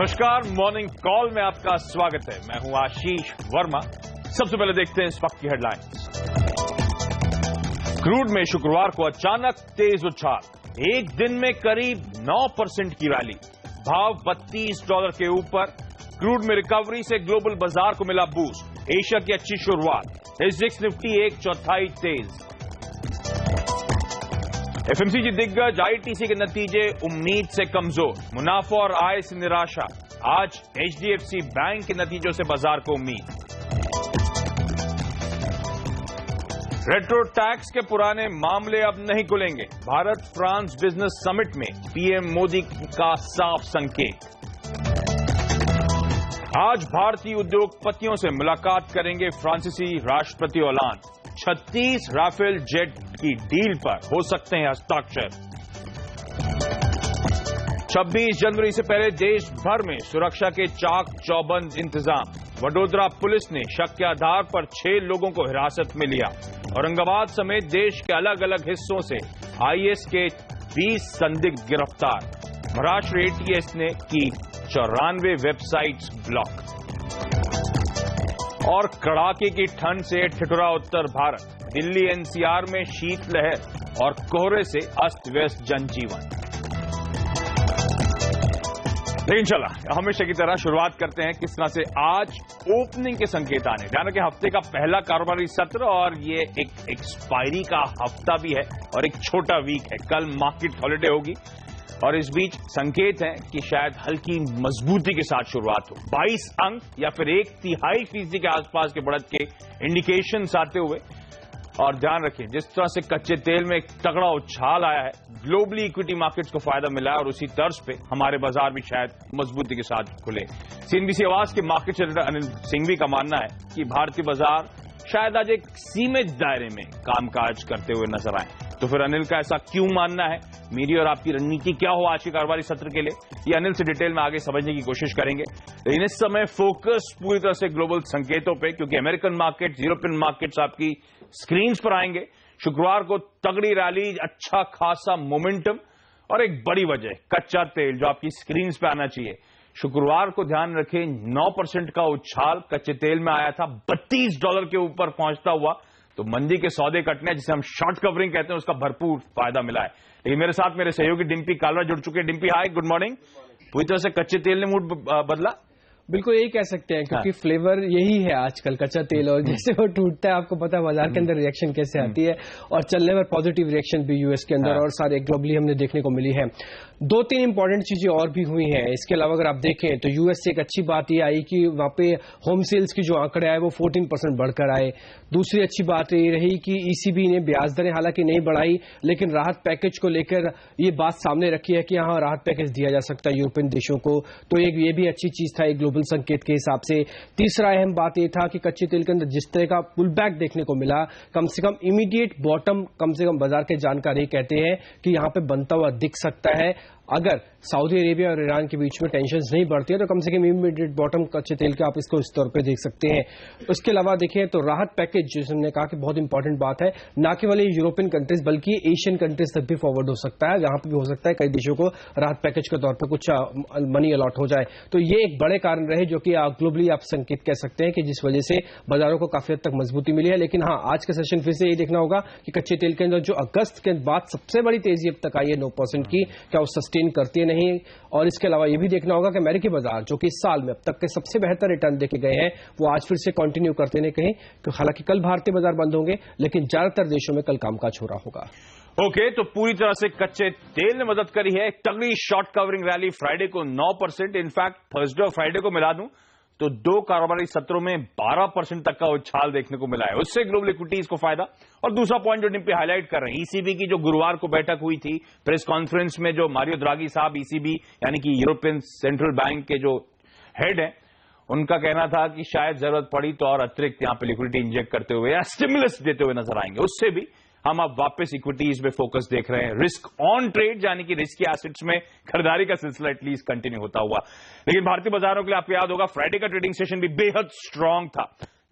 नमस्कार, morning call में आपका स्वागत है। मैं हूं आशीष वर्मा। सबसे पहले देखते हैं इस वक्त की हेडलाइंस। क्रूड में शुक्रवार को अचानक तेज उछाल, एक दिन में करीब 9% की रैली, भाव $32 के ऊपर। क्रूड में रिकवरी से ग्लोबल बाजार को मिला बूस्ट, एशिया की अच्छी शुरुआत। एसजेक्स निफ्टी 1/4 तेज। एफएमसीजी दिग्गज आईटीसी के नतीजे उम्मीद से कमजोर, मुनाफा और आय से निराशा। आज एचडीएफसी बैंक के नतीजों से बाजार को उम्मीद। रेट्रो टैक्स के पुराने मामले अब नहीं खुलेंगे, भारत फ्रांस बिजनेस समिट में पीएम मोदी का साफ संकेत। आज भारतीय उद्योगपतियों से मुलाकात करेंगे फ्रांसीसी राष्ट्रपति होलांद। 36 राफेल जेट की डील पर हो सकते हैं हस्ताक्षर। 26 जनवरी से पहले देश भर में सुरक्षा के चाक चौबंद इंतजाम। वडोदरा पुलिस ने शक के आधार पर 6 लोगों को हिरासत में लिया। औरंगाबाद समेत देश के अलग अलग हिस्सों से आईएस के 20 संदिग्ध गिरफ्तार। महाराष्ट्र एटीएस ने की 94 वेबसाइट्स ब्लॉक। और कड़ाके की ठंड से ठिठुरा उत्तर भारत, दिल्ली एनसीआर में शीतलहर और कोहरे से अस्त व्यस्त जनजीवन। लेकिन चला, हमेशा की तरह शुरुआत करते हैं किस तरह से आज ओपनिंग के संकेत आने। ध्यान रखें, हफ्ते का पहला कारोबारी सत्र और ये एक एक्सपायरी का हफ्ता भी है और एक छोटा वीक है। कल मार्केट हॉलिडे होगी और इस बीच संकेत है कि शायद हल्की मजबूती के साथ शुरुआत हो। 22 अंक या फिर 1/3% के आसपास के बढ़त के इंडिकेशंस आते हुए। और ध्यान रखें, जिस तरह से कच्चे तेल में एक तगड़ा उछाल आया है, ग्लोबली इक्विटी मार्केट्स को फायदा मिला है और उसी तर्ज पे हमारे बाजार भी शायद मजबूती के साथ खुले। सीएनबीसी आवाज के मार्केट सेक्रेटरी अनिल सिंघवी का मानना है कि भारतीय बाजार शायद आज एक सीमित दायरे में कामकाज करते हुए नजर आए। तो फिर अनिल का ऐसा क्यों मानना है, मेरी और आपकी रणनीति क्या हो आज के कारोबारी सत्र के लिए, ये अनिल से डिटेल में आगे समझने की कोशिश करेंगे। लेकिन इस समय फोकस पूरी तरह से ग्लोबल संकेतों पे, क्योंकि अमेरिकन मार्केट, यूरोपियन मार्केट्स आपकी स्क्रीन्स पर आएंगे। शुक्रवार को तगड़ी रैली, अच्छा खासा मोमेंटम और एक बड़ी वजह कच्चा तेल जो आपकी स्क्रीन्स पे आना चाहिए। शुक्रवार को ध्यान रखें 9% का उछाल कच्चे तेल में आया था, $32 के ऊपर पहुंचता हुआ। तो मंदी के सौदे कटने, जिसे हम शॉर्ट कवरिंग कहते हैं, उसका भरपूर फायदा मिला है। लेकिन मेरे साथ मेरे सहयोगी डिम्पी कालरा जुड़ चुके हैं। डिम्पी हाय, गुड मॉर्निंग। पूरी तरह से कच्चे तेल ने मूड बदला? बिल्कुल यही कह सकते हैं, क्योंकि फ्लेवर यही है आजकल कच्चा तेल। और जैसे वो टूटता है, आपको पता है बाजार के अंदर रिएक्शन कैसे आती है, और चलने में पॉजिटिव रिएक्शन भी यूएस के अंदर और सारे ग्लोबली हमने देखने को मिली है। 2-3 इंपॉर्टेंट चीजें और भी हुई हैं। इसके अलावा अगर आप देखें तो यूएस से एक अच्छी बात यह आई कि वहां पे होम सेल्स की जो आंकड़े आए वो 14% बढ़कर आए। दूसरी अच्छी बात ये रही कि ईसीबी ने ब्याज दरें हालांकि नहीं बढ़ाई, लेकिन राहत पैकेज को लेकर ये बात सामने रखी है कि यहां राहत पैकेज दिया जा सकता है यूरोपियन देशों को। तो ये भी अच्छी चीज था एक ग्लोबल संकेत के हिसाब से। तीसरा अहम बात यह था कि कच्चे तेल के अंदर जिस तरह का पुल बैक देखने को मिला, कम से कम इमीडिएट बॉटम, कम से कम बाजार के जानकार कहते हैं कि यहां पे बनता हुआ दिख सकता है। अगर सऊदी अरेबिया और ईरान के बीच में टेंशन्स नहीं बढ़ती है तो कम से कम इमीडिएट बॉटम कच्चे तेल का आप इसको इस तौर पे देख सकते हैं। उसके अलावा देखें तो राहत पैकेज, जिसे हमने कहा कि बहुत इंपॉर्टेंट बात है, ना केवल यूरोपियन कंट्रीज बल्कि एशियन कंट्रीज तक भी फॉरवर्ड हो सकता है। यहां पर भी हो सकता है कई देशों को राहत पैकेज के तौर पर कुछ मनी अलॉट हो जाए। तो ये एक बड़े कारण रहे जो कि ग्लोबली आप संकेत कह सकते हैं कि जिस वजह से बाजारों को काफी हद तक मजबूती मिली है। लेकिन हाँ, आज का सेशन फिर से ये देखना होगा कि कच्चे तेल के अंदर जो अगस्त के बाद सबसे बड़ी तेजी अब तक आई है 9% की, क्या वो सस्टेन करती है नहीं। और इसके अलावा यह भी देखना होगा कि अमेरिकी बाजार जो कि इस साल में अब तक के सबसे बेहतर रिटर्न देके गए हैं, वो आज फिर से कंटिन्यू करते नहीं कहीं। हालांकि कल भारतीय बाजार बंद होंगे, लेकिन ज्यादातर देशों में कल कामकाज हो रहा होगा। ओके, तो पूरी तरह से कच्चे तेल ने मदद करी है। तगड़ी शॉर्ट कवरिंग रैली फ्राइडे को 9%, इनफैक्ट थर्सडे और फ्राइडे को मिला दूं तो 2 कारोबारी सत्रों में 12% तक का उछाल देखने को मिला है। उससे ग्लोबल इक्विटीज को फायदा। और दूसरा पॉइंट जो डिम्पी हाईलाइट कर रहे हैं, ईसीबी की जो गुरुवार को बैठक हुई थी, प्रेस कॉन्फ्रेंस में जो मारियो द्रागी साहब, ईसीबी यानी कि यूरोपियन सेंट्रल बैंक के जो हेड हैं, उनका कहना था कि शायद जरूरत पड़ी तो और अतिरिक्त यहां पे लिक्विडिटी इंजेक्ट करते हुए या स्टिमुलस देते हुए नजर आएंगे। उससे भी हम अब वापस इक्विटीज में फोकस देख रहे हैं। रिस्क ऑन ट्रेड यानी कि रिस्की एसेट्स में खरीदारी का सिलसिला एटलीस्ट कंटिन्यू होता हुआ। लेकिन भारतीय बाजारों के लिए आपको याद होगा फ्राइडे का ट्रेडिंग सेशन भी बेहद स्ट्रांग था।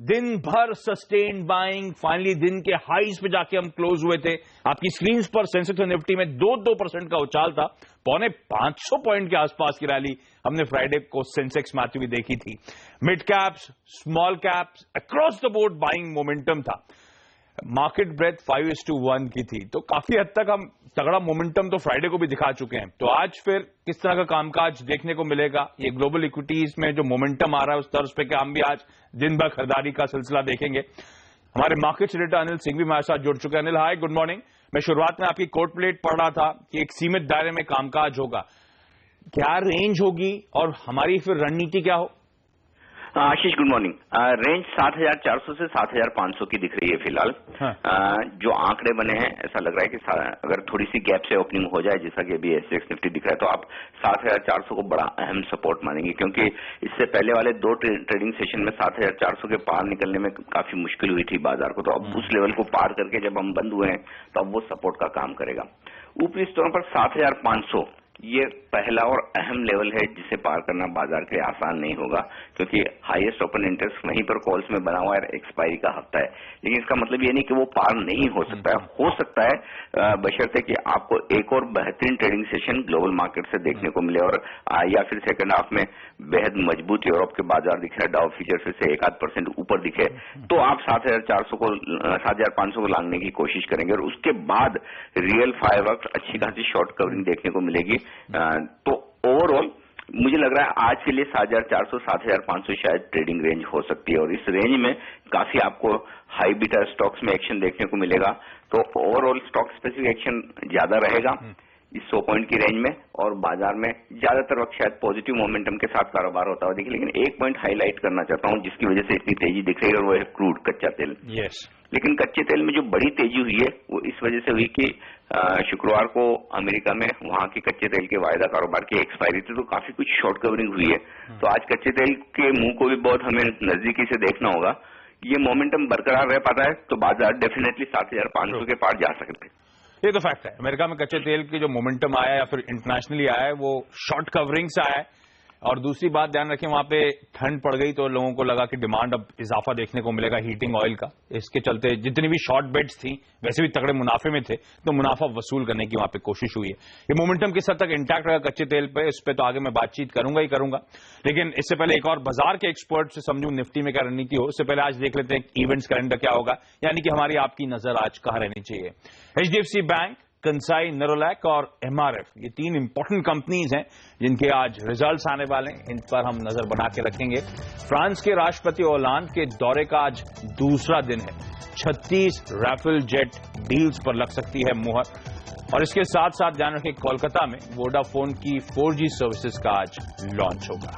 दिन भर सस्टेन्ड बाइंग, फाइनली दिन के हाईज पे जाके हम क्लोज हुए थे। आपकी स्क्रीन पर सेंसेक्स और निफ्टी में 2% का उछाल था। 500 पॉइंट के आसपास की रैली हमने फ्राइडे को सेंसेक्स में आती हुई देखी थी। Mid caps, small caps, across the board buying momentum था। मार्केट ब्रेथ 5:1 की थी, तो काफी हद तक हम तगड़ा मोमेंटम तो फ्राइडे को भी दिखा चुके हैं। तो आज फिर किस तरह का कामकाज देखने को मिलेगा, ये ग्लोबल इक्विटीज में जो मोमेंटम आ रहा है उस तर्ज पे क्या हम भी आज दिन भर खरीदारी का सिलसिला देखेंगे। हमारे मार्केट एडिटर अनिल सिंह भी हमारे साथ जुड़ चुके हैं। अनिल, हाय, गुड मॉर्निंग। मैं शुरुआत में आपकी कोट प्लेट पढ़ रहा था कि एक सीमित दायरे में कामकाज होगा, क्या रेंज होगी और हमारी फिर रणनीति क्या हो? आशीष, गुड मॉर्निंग। रेंज 7,400 से 7,500 की दिख रही है फिलहाल। हाँ। जो आंकड़े बने हैं ऐसा लग रहा है कि अगर थोड़ी सी गैप से ओपनिंग हो जाए, जैसा कि अभी एसएक्स निफ्टी दिख रहा है, तो आप 7,400 को बड़ा अहम सपोर्ट मानेंगे, क्योंकि इससे पहले वाले 2 ट्रेडिंग सेशन में 7,400 के पार निकलने में काफी मुश्किल हुई थी बाजार को। तो अब उस लेवल को पार करके जब हम बंद हुए हैं तो अब वो सपोर्ट का काम करेगा। ऊपरी स्टोर पर 7,500 ये पहला और अहम लेवल है जिसे पार करना बाजार के लिए आसान नहीं होगा, क्योंकि हाईएस्ट ओपन इंटरेस्ट वहीं पर कॉल्स में बना हुआ है, एक्सपायरी का हफ्ता है। लेकिन इसका मतलब ये नहीं कि वो पार नहीं हो सकता है, हो सकता है, बशर्ते कि आपको एक और बेहतरीन ट्रेडिंग सेशन ग्लोबल मार्केट से देखने को मिले और या फिर सेकंड हाफ में बेहद मजबूत यूरोप के बाजार दिखे, डाउ फ्यूचर फिर से 1-8% ऊपर दिखे, तो आप 7,500 को लांघने की कोशिश करेंगे और उसके बाद रियल फायरवर्क्स, अच्छी खासी शॉर्ट कवरिंग देखने को मिलेगी। तो ओवरऑल मुझे लग रहा है आज के लिए 7,400 7,500 शायद ट्रेडिंग रेंज हो सकती है, और इस रेंज में काफी आपको हाई बीटा स्टॉक्स में एक्शन देखने को मिलेगा। तो ओवरऑल स्टॉक स्पेसिफिक एक्शन ज्यादा रहेगा इस 100 पॉइंट की रेंज में, और बाजार में ज्यादातर वक्त शायद पॉजिटिव मोमेंटम के साथ कारोबार होता हुआ देखिए। लेकिन एक पॉइंट हाईलाइट करना चाहता हूं जिसकी वजह से इतनी तेजी दिख रही है, और वो है क्रूड, कच्चा तेल। लेकिन कच्चे तेल में जो बड़ी तेजी हुई है वो इस वजह से हुई कि शुक्रवार को अमेरिका में वहां के कच्चे तेल के वायदा कारोबार की एक्सपायरी थी, तो काफी कुछ शॉर्ट कवरिंग हुई है। तो आज कच्चे तेल के मुंह को भी बहुत हमें नजदीकी से देखना होगा। ये मोमेंटम बरकरार रह पाता है तो बाजार डेफिनेटली 7,500 के पार जा सकते हैं। ये तो फैक्ट है। अमेरिका में कच्चे तेल की जो मोमेंटम आया या फिर इंटरनेशनली आया है वो शॉर्ट कवरिंग से आया है। और दूसरी बात ध्यान रखें, वहां पे ठंड पड़ गई तो लोगों को लगा कि डिमांड अब इजाफा देखने को मिलेगा हीटिंग ऑयल का। इसके चलते जितनी भी शॉर्ट बेट्स थी वैसे भी तगड़े मुनाफे में थे, तो मुनाफा वसूल करने की वहां पे कोशिश हुई है। ये मोमेंटम किस हद तक इंटैक्ट रहेगा कच्चे तेल पे, इस पे तो आगे मैं बातचीत करूंगा ही करूंगा। लेकिन इससे पहले एक और बाजार के एक्सपर्ट से समझूं निफ्टी में क्या रणनीति हो, उससे पहले आज देख लेते हैं इवेंट्स कैलेंडर क्या होगा, यानी कि हमारी आपकी नजर आज कहां रहनी चाहिए। HDFC बैंक, कंसाई नेरोलैक और MRF, ये 3 इंपॉर्टेंट कंपनीज हैं जिनके आज रिजल्ट्स आने वाले हैं, इन पर हम नजर बना के रखेंगे। फ्रांस के राष्ट्रपति होलांद के दौरे का आज दूसरा दिन है। 36 राफेल जेट डील्स पर लग सकती है मुहर, और इसके साथ साथ ध्यान रखें कोलकाता में वोडाफोन की 4G सर्विसेज का आज लॉन्च होगा।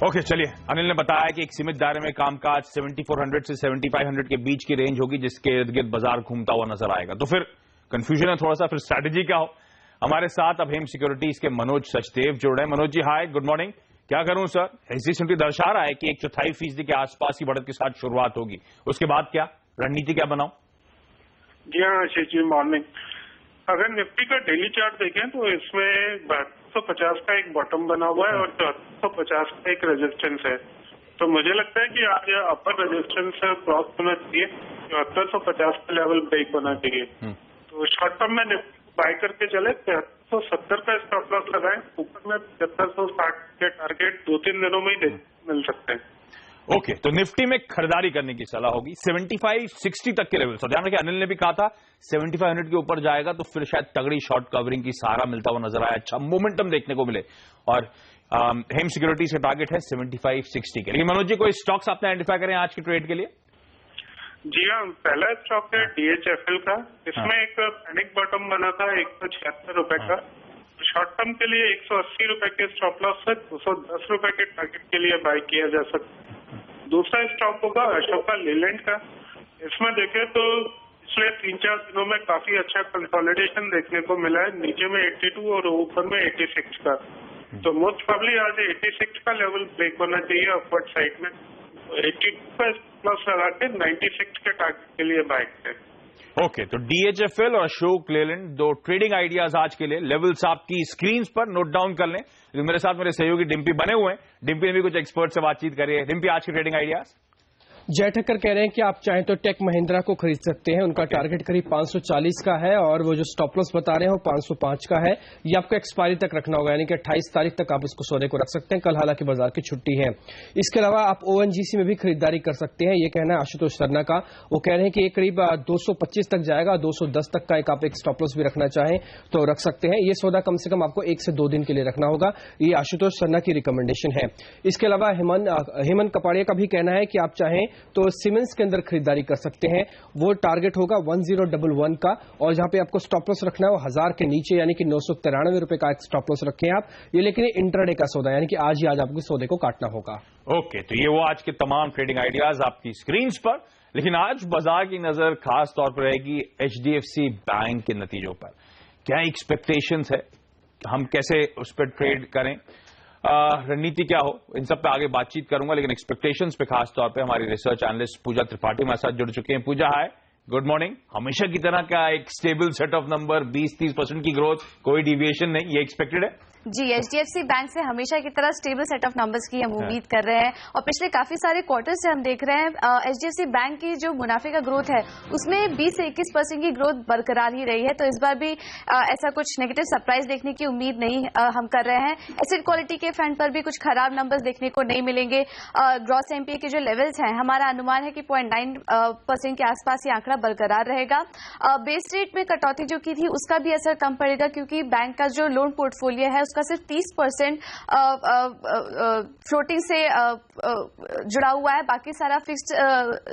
ओके, चलिए, अनिल ने बताया कि एक सीमित दायरे में कामकाज 7400 से 7500 के बीच की रेंज होगी, जिसके इर्द गिर्द बाजार घूमता हुआ नजर आएगा। तो फिर कंफ्यूजन है थोड़ा सा, फिर स्ट्रैटेजी क्या हो। हमारे साथ अब हेम सिक्योरिटीज के मनोज सचदेव जुड़ रहे हैं। मनोज जी, हाय, गुड मॉर्निंग। क्या करूं सर, HDFC दर्शा रहा है कि 1/4% के आसपास की बढ़त के साथ शुरुआत होगी, उसके बाद क्या रणनीति क्या बनाऊं? जी हाँ आशीष जी, मॉर्निंग। अगर निफ्टी का डेली चार्ट देखें तो इसमें 7250 का एक बॉटम बना हुआ है और 7450 का एक रेजिस्टेंस है। तो मुझे लगता है कि आज अपर रेजिस्टेंस क्रॉस होना चाहिए, 7450 का लेवल ब्रेक होना चाहिए। तो शॉर्ट टर्म में बाय करके चले, 7370 का स्टॉप लॉस लगाएं, ऊपर में 7560 के टारगेट 2-3 दिनों में ही मिल सकते हैं। ओके, तो निफ्टी में खरीदारी करने की सलाह होगी 7560 तक के लेवल। तो ध्यान रखिए, अनिल ने भी कहा था 7500 के ऊपर जाएगा तो फिर शायद तगड़ी शॉर्ट कवरिंग की सहारा मिलता हुआ नजर आया, अच्छा मोमेंटम देखने को मिले। और हेम सिक्योरिटीज का टारगेट है 7560 के। लेकिन मनोज जी, कोई स्टॉक्स आपने आइडेंटिफाई करें आज की ट्रेड के लिए? जी हाँ, पहला स्टॉक है DHFL का। इसमें एक पैनिक बॉटम बना था 176 रुपए का। शॉर्ट टर्म के लिए 180 रुपए के स्टॉप लॉस से 210 रुपए के टारगेट के लिए बाय किया जा सकता है। दूसरा स्टॉक होगा अशोका लेलैंड का। इसमें देखें तो पिछले 3-4 दिनों में काफी अच्छा कंसोलिडेशन देखने को मिला है, नीचे में 82 और ऊपर में 86 का। तो मोस्ट प्रॉब्ली आज 86 का लेवल ब्रेक होना चाहिए अपवर्ड साइड में। 82 का प्लस लगा के 96 के टारगेट के लिए बाय करें। ओके, तो DHFL और अशोक लेलैंड, दो ट्रेडिंग आइडियाज आज के लिए। लेवल्स आपकी स्क्रीन पर नोट डाउन कर लें। मेरे साथ मेरे सहयोगी डिम्पी बने हुए हैं। डिम्पी ने भी कुछ एक्सपर्ट से बातचीत करी है। डिम्पी, आज की ट्रेडिंग आइडियाज। जय ठक्कर कह रहे हैं कि आप चाहें तो टेक महिंद्रा को खरीद सकते हैं। उनका टारगेट करीब 540 का है और वो जो स्टॉप लॉस बता रहे हैं वो 505 का है। ये आपको एक्सपायरी तक रखना होगा, यानी कि 28 तारीख तक आप इसको सौदे को रख सकते हैं। कल हालांकि बाजार की छुट्टी है। इसके अलावा आप ONGC में भी खरीदारी कर सकते हैं। ये कहना है आशुतोष शर्मा का। वो कह रहे हैं कि ये करीब 225 तक जाएगा। 210 तक का एक आप एक स्टॉप लॉस भी रखना चाहें तो रख सकते हैं। ये सौदा कम से कम आपको 1 से 2 दिन के लिए रखना होगा। ये आशुतोष शर्मा की रिकमेंडेशन है। इसके अलावा हेमंत कपाड़िया का भी कहना है कि आप चाहें तो सीमेंस के अंदर खरीदारी कर सकते हैं। वो टारगेट होगा 1011 का, और जहां पे आपको स्टॉप लॉस रखना है वो 1000 के नीचे, यानी कि 993 रुपए का एक स्टॉप लॉस रखें आप। ये लेकिन इंट्राडे का सौदा, यानी कि आज ही आज आपको सौदे को काटना होगा। ओके, तो ये वो आज के तमाम ट्रेडिंग आइडियाज आपकी स्क्रीन पर। लेकिन आज बाजार की नजर खास तौर पर रहेगी HDFC बैंक के नतीजों पर। क्या एक्सपेक्टेशंस है, हम कैसे उस पर ट्रेड करें, रणनीति क्या हो, इन सब पे आगे बातचीत करूंगा। लेकिन एक्सपेक्टेशंस पे खास तौर पे हमारी रिसर्च एनालिस्ट पूजा त्रिपाठी हमारे साथ जुड़ चुके हैं। पूजा, हाय, गुड मॉर्निंग। हमेशा की तरह का एक स्टेबल सेट ऑफ नंबर, 20-30% की ग्रोथ, कोई डिविएशन नहीं, ये एक्सपेक्टेड है? जी, HDFC बैंक से हमेशा की तरह स्टेबल सेट ऑफ नंबर्स की हम उम्मीद कर रहे हैं और पिछले काफी सारे क्वार्टर से हम देख रहे हैं HDFC बैंक की जो मुनाफे का ग्रोथ है उसमें 20 से 21% की ग्रोथ बरकरार ही रही है। तो इस बार भी ऐसा कुछ नेगेटिव सरप्राइज देखने की उम्मीद नहीं हम कर रहे हैं। एसेट क्वालिटी के फ्रंट पर भी कुछ खराब नंबर्स देखने को नहीं मिलेंगे। ग्रॉस NPA के जो लेवल्स हैं, हमारा अनुमान है कि 0.9% के आसपास ये आंकड़ा बरकरार रहेगा। बेस रेट में कटौती जो की थी उसका भी असर कम पड़ेगा, क्योंकि बैंक का जो लोन पोर्टफोलियो है उसका सिर्फ 30% फ्लोटिंग से जुड़ा हुआ है, बाकी सारा फिक्स्ड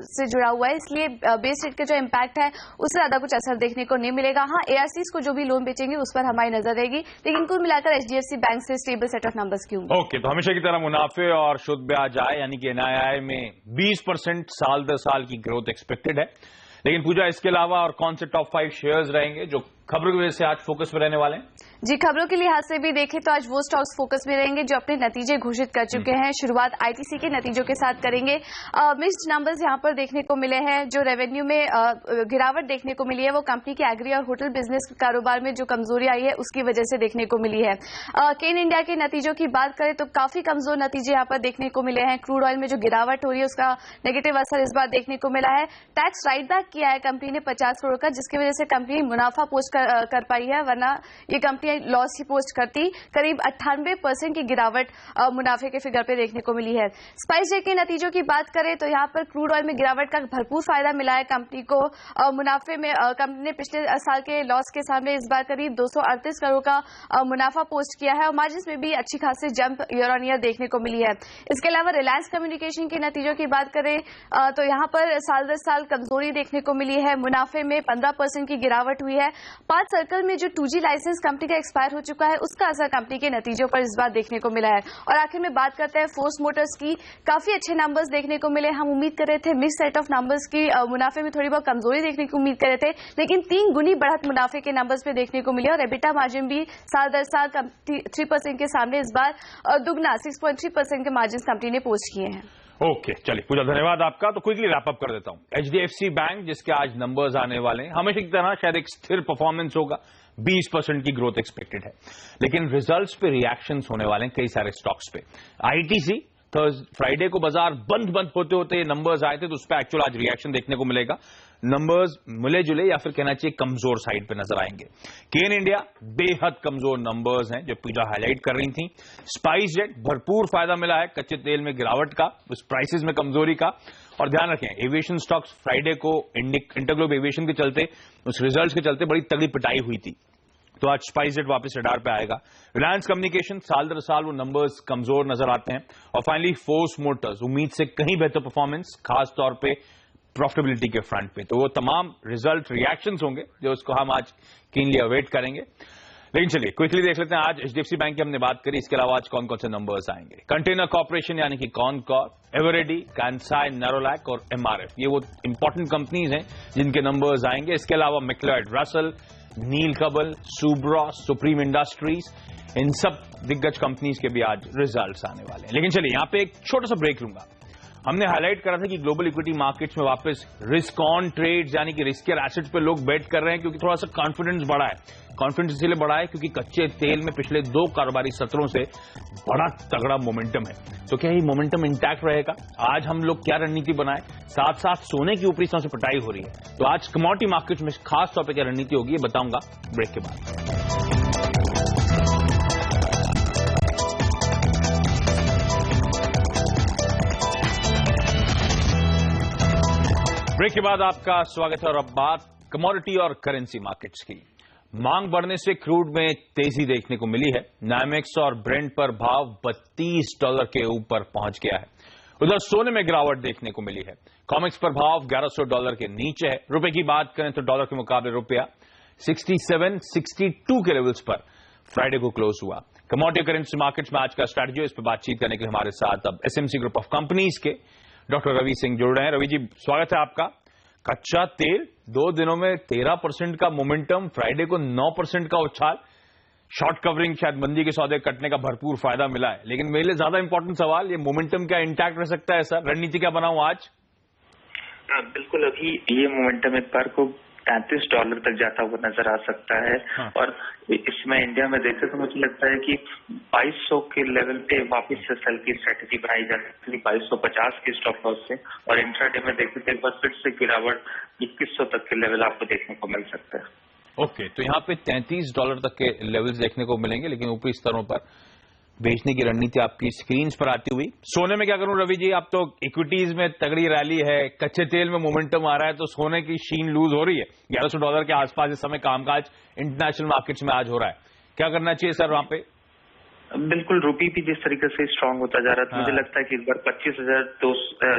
से जुड़ा हुआ है। इसलिए बेस रेट का जो इम्पैक्ट है उससे ज्यादा कुछ असर देखने को नहीं मिलेगा। हाँ, ARCs को जो भी लोन बेचेंगे उस पर हमारी नजर रहेगी, लेकिन कुल मिलाकर HDFC बैंक से स्टेबल सेट ऑफ नंबर्स की उम्मीद। ओके, तो हमेशा की तरह मुनाफे और शुद्ध ब्याज आए, यानी कि NII में 20% साल दर साल की ग्रोथ एक्सपेक्टेड है। लेकिन पूजा, इसके अलावा और कौन से टॉप 5 शेयर्स रहेंगे जो खबरों की वजह से आज फोकस में रहने वाले हैं? जी, खबरों के लिहाज से भी देखें तो आज वो स्टॉक्स फोकस में रहेंगे जो अपने नतीजे घोषित कर चुके हैं। शुरुआत ITC के नतीजों के साथ करेंगे। मिक्स्ड नंबर्स यहां पर देखने को मिले हैं। जो रेवेन्यू में गिरावट देखने को मिली है वो कंपनी के एग्री और होटल बिजनेस कारोबार में जो कमजोरी आई है उसकी वजह से देखने को मिली है। केन इंडिया के नतीजों की बात करें तो काफी कमजोर नतीजे यहां पर देखने को मिले हैं। क्रूड ऑयल में जो गिरावट हो रही है उसका नेगेटिव असर इस बार देखने को मिला है। टैक्स राइट बैक किया है कंपनी ने 50 करोड़ का, जिसकी वजह से कंपनी मुनाफा पोस्ट कर पाई है, वरना ये कंपनी लॉस ही पोस्ट करती। करीब 98% की गिरावट मुनाफे के फिगर पे देखने को मिली है। स्पाइसजेट के नतीजों की बात करें तो यहाँ पर क्रूड ऑयल में गिरावट का भरपूर फायदा मिला है कंपनी को। मुनाफे में कंपनी ने पिछले साल के लॉस के सामने इस बार करीब 238 करोड़ का मुनाफा पोस्ट किया है और मार्जिन में भी अच्छी खासी जंप ईयर ऑन ईयर देखने को मिली है। इसके अलावा रिलायंस कम्युनिकेशन के नतीजों की बात करें तो यहाँ पर साल दर साल कमजोरी देखने को मिली है। मुनाफे में 15% की गिरावट हुई है। 5 सर्कल में जो 2G लाइसेंस कंपनी का एक्सपायर हो चुका है उसका असर कंपनी के नतीजों पर इस बार देखने को मिला है। और आखिर में बात करते हैं फोर्स मोटर्स की, काफी अच्छे नंबर्स देखने को मिले। हम उम्मीद कर रहे थे मिक्स सेट ऑफ नंबर्स की, मुनाफे में थोड़ी बहुत कमजोरी देखने की उम्मीद कर रहे थे, लेकिन 3 गुनी बढ़त मुनाफे के नंबर्स पे देखने को मिले और एबिटा मार्जिन भी साल दर साल 3% के सामने इस बार दुगना 6.3% के मार्जिन कंपनी ने पोस्ट किए हैं। ओके, चलिए पूजा, धन्यवाद आपका। तो क्विकली रैप अप कर देता हूं। HDFC बैंक, जिसके आज नंबर्स आने वाले हैं, हमेशा की तरह शायद एक स्थिर परफॉर्मेंस होगा, 20% की ग्रोथ एक्सपेक्टेड है। लेकिन रिजल्ट्स पे रिएक्शंस होने वाले हैं कई सारे स्टॉक्स पे। ITC फ्राइडे को बाजार बंद होते होते ये नंबर्स आए थे, तो उस पर एक्चुअल आज रिएक्शन देखने को मिलेगा। नंबर्स मिले जुले या फिर कहना चाहिए कमजोर साइड पे नजर आएंगे। केन इंडिया, बेहद कमजोर नंबर्स हैं जो पूजा हाईलाइट कर रही थी। स्पाइसजेट, भरपूर फायदा मिला है कच्चे तेल में गिरावट का, उस प्राइसेस में कमजोरी का। और ध्यान रखें, एविएशन स्टॉक्स फ्राइडे को इंटरग्लोब एविएशन के चलते, उस रिजल्ट्स के चलते बड़ी तगड़ी पिटाई हुई थी, तो आज स्पाइसजेट वापस रडार पे आएगा। रिलायंस कम्युनिकेशन, साल दर साल वो नंबर्स कमजोर नजर आते हैं। और फाइनली फोर्स मोटर्स, उम्मीद से कहीं बेहतर परफॉर्मेंस, खास तौर पे प्रॉफिटेबिलिटी के फ्रंट पे। तो वो तमाम रिजल्ट रिएक्शंस होंगे जो उसको हम आज कीनली अवेट करेंगे। लेकिन चलिए क्विकली देख लेते हैं आज HDFC बैंक की हमने बात करी, इसके अलावा आज कौन कौन से नंबर्स आएंगे। कंटेनर कॉर्पोरेशन यानी कि कॉनकॉर, एवरेडी, कांसाई, नेरोलैक और MRF, ये वो इंपॉर्टेंट कंपनीज हैं जिनके नंबर्स आएंगे। इसके अलावा मैक्लोइड रसल, नील कबल, सुब्रॉस, सुप्रीम इंडस्ट्रीज, इन सब दिग्गज कंपनीज के भी आज रिजल्ट्स आने वाले हैं। लेकिन चलिए यहां पे एक छोटा सा ब्रेक लूंगा। हमने हाईलाइट करा था कि ग्लोबल इक्विटी मार्केट्स में वापस रिस्क ऑन ट्रेड्स यानी कि रिस्कियर एसेट्स पे लोग बेट कर रहे हैं, क्योंकि थोड़ा सा कॉन्फिडेंस बढ़ा है। कॉन्फिडेंस इसलिए बढ़ा है क्योंकि कच्चे तेल में पिछले 2 कारोबारी सत्रों से बड़ा तगड़ा मोमेंटम है। तो क्या ये मोमेंटम इंटैक्ट रहेगा? आज हम लोग क्या रणनीति बनाए? साथ साथ सोने की ऊपरी सतह से पिटाई हो रही है, तो आज कमोडिटी मार्केट में खास तौर पर क्या रणनीति होगी ये बताऊंगा ब्रेक के बाद। ब्रेक के बाद आपका स्वागत है और अब बात कमोडिटी और करेंसी मार्केट्स की। मांग बढ़ने से क्रूड में तेजी देखने को मिली है। नामेक्स और ब्रेंट पर भाव $32 के ऊपर पहुंच गया है। उधर सोने में गिरावट देखने को मिली है। कॉमेक्स पर भाव $1100 के नीचे है। रुपए की बात करें तो डॉलर के मुकाबले रुपया 67-62 के लेवल्स पर फ्राइडे को क्लोज हुआ। कमोडिटी करेंसी मार्केट्स में आज का स्ट्रैटेजी, इस पर बातचीत करने के लिए हमारे साथ अब एसएमसी ग्रुप ऑफ कंपनीज के डॉक्टर रवि सिंह जुड़ रहे हैं। रवि जी, स्वागत है आपका। कच्चा तेल 2 दिनों में 13% का मोमेंटम, फ्राइडे को 9% का उछाल। शॉर्ट कवरिंग शायद मंदी के सौदे कटने का भरपूर फायदा मिला है, लेकिन मेरे लिए ज्यादा इंपॉर्टेंट सवाल, ये मोमेंटम क्या इंटैक्ट रह सकता है सर? रणनीति क्या बनाऊं आज? बिल्कुल, अभी ये मोमेंटम एक बार को $33 तक जाता हुआ नजर आ सकता है। हाँ। और इसमें इंडिया में देखें तो मुझे लगता है कि 2200 के लेवल पे वापस से सेल की स्ट्रेटेजी बनाई जा सकती है, 2250 के स्टॉप लॉस से। और इंट्राडे में देखें तो एक बार फिर से गिरावट 2100 तक के लेवल आपको देखने को मिल सकता है। ओके, तो यहाँ पे $33 तक के लेवल्स देखने को मिलेंगे, लेकिन ऊपरी स्तरों पर बेचने की रणनीति आपकी स्क्रीन पर आती हुई। सोने में क्या करूं रवि जी? आप तो इक्विटीज में तगड़ी रैली है, कच्चे तेल में मोमेंटम आ रहा है, तो सोने की शीन लूज हो रही है। $1100 के आसपास इस समय कामकाज इंटरनेशनल मार्केट्स में आज हो रहा है। क्या करना चाहिए सर वहां पे? बिल्कुल, रूपी भी जिस तरीके से स्ट्रांग होता जा रहा है, तो मुझे लगता है कि इस बार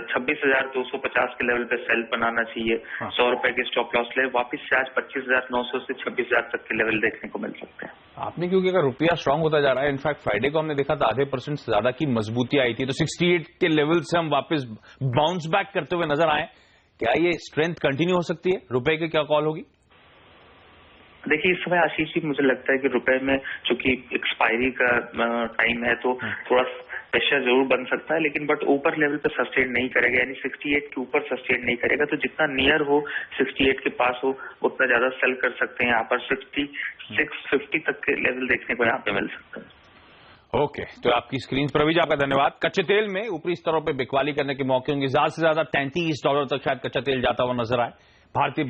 26,250 के लेवल पे सेल बनाना चाहिए। $100 के स्टॉप लॉस ले, वापस से आज 25,900 से 26,000 तक के लेवल देखने को मिल सकते हैं। आपने, क्योंकि अगर रुपया स्ट्रांग होता जा रहा है, इनफैक्ट फ्राइडे को हमने देखा था आधे % से ज्यादा की मजबूती आई थी, तो 68 के लेवल से हम वापस बाउंस बैक करते हुए नजर आए। क्या ये स्ट्रेंथ कंटिन्यू हो सकती है? रुपए की क्या कॉल होगी? देखिए, इस समय आशीष जी मुझे लगता है कि रुपए में चूंकि एक्सपायरी का टाइम है, तो थोड़ा प्रेशर जरूर बन सकता है, लेकिन बट ऊपर लेवल पे सस्टेन नहीं करेगा, यानी 68 के ऊपर सस्टेन नहीं करेगा। तो जितना नियर हो 68 के पास हो उतना ज्यादा सेल कर सकते हैं। यहाँ पर 6650 तक के लेवल देखने को यहाँ पे मिल सकता है। ओके, तो आपकी स्क्रीन पर रवि जी आपका धन्यवाद। कच्चे तेल में ऊपरी स्तरों पर बिकवाली करने के मौके होंगे। ज्यादा से ज्यादा $33 तक शायद कच्चा तेल जाता हुआ नजर आए। भारतीय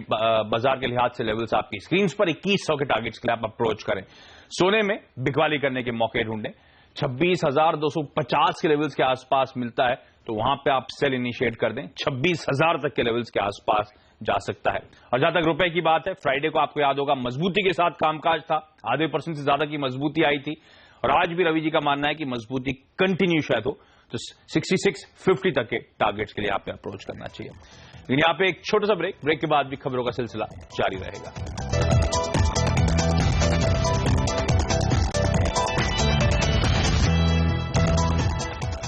बाजार के लिहाज से लेवल्स आपकी स्क्रीन पर 2100 के टारगेट्स के लिए आप अप्रोच करें। सोने में बिकवाली करने के मौके ढूंढें। 26,250 के लेवल्स के आसपास मिलता है, तो वहां पे आप सेल इनिशिएट कर दें। 26,000 तक के लेवल्स के आसपास जा सकता है। और जहां तक रुपए की बात है, फ्राइडे को आपको याद होगा मजबूती के साथ कामकाज था, आधे % से ज्यादा की मजबूती आई थी, और आज भी रवि जी का मानना है कि मजबूती कंटिन्यू शायद हो, तो 6650 तक के टारगेट्स के लिए आप अप्रोच करना चाहिए। लेकिन यहाँ पे एक छोटा सा ब्रेक के बाद भी खबरों का सिलसिला जारी रहेगा।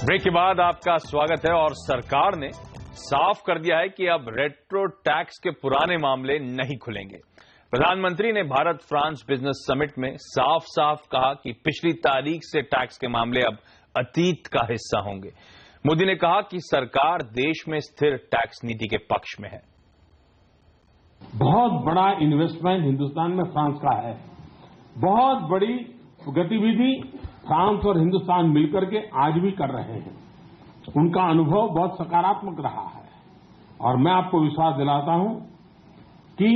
ब्रेक के बाद आपका स्वागत है। और सरकार ने साफ कर दिया है कि अब रेट्रो टैक्स के पुराने मामले नहीं खुलेंगे। प्रधानमंत्री ने भारत फ्रांस बिजनेस समिट में साफ साफ कहा कि पिछली तारीख से टैक्स के मामले अब अतीत का हिस्सा होंगे। मोदी ने कहा कि सरकार देश में स्थिर टैक्स नीति के पक्ष में है। बहुत बड़ा इन्वेस्टमेंट हिंदुस्तान में फ्रांस का है। बहुत बड़ी गतिविधि फ्रांस और हिंदुस्तान मिलकर के आज भी कर रहे हैं। उनका अनुभव बहुत सकारात्मक रहा है, और मैं आपको विश्वास दिलाता हूं कि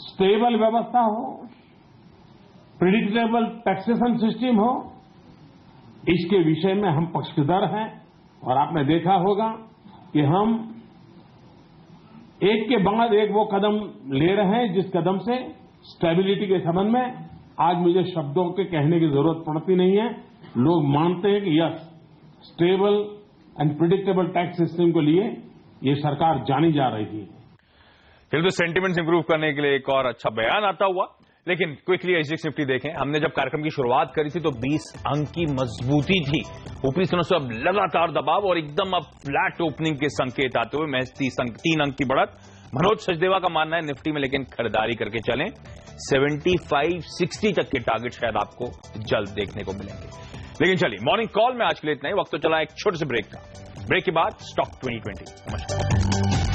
स्टेबल व्यवस्था हो, प्रिडिक्टेबल टैक्सेशन सिस्टम हो, इसके विषय में हम पक्षधर हैं। और आपने देखा होगा कि हम एक के बाद एक वो कदम ले रहे हैं जिस कदम से स्टेबिलिटी के संबंध में आज मुझे शब्दों के कहने की जरूरत पड़ती नहीं है। लोग मानते हैं कि yes, stable and predictable tax system के लिए ये सरकार जानी जा रही है। फिर तो सेंटिमेंट्स इंप्रूव करने के लिए एक और अच्छा बयान आता हुआ। लेकिन क्विकली एसजीएक्स निफ्टी देखें। हमने जब कार्यक्रम की शुरुआत करी थी तो 20 अंक की मजबूती थी। ऊपरी स्तरों से अब लगातार दबाव और एकदम अब फ्लैट ओपनिंग के संकेत आते हुए महज 3 अंक की बढ़त। मनोज सचदेवा का मानना है निफ्टी में लेकिन खरीदारी करके चलें। 75-60 तक के टारगेट शायद आपको जल्द देखने को मिलेंगे। लेकिन चलिए, मॉर्निंग कॉल में आज के लिए इतना ही। वक्त तो चला एक छोटे से ब्रेक का। ब्रेक के बाद स्टॉक 2020। नमस्कार।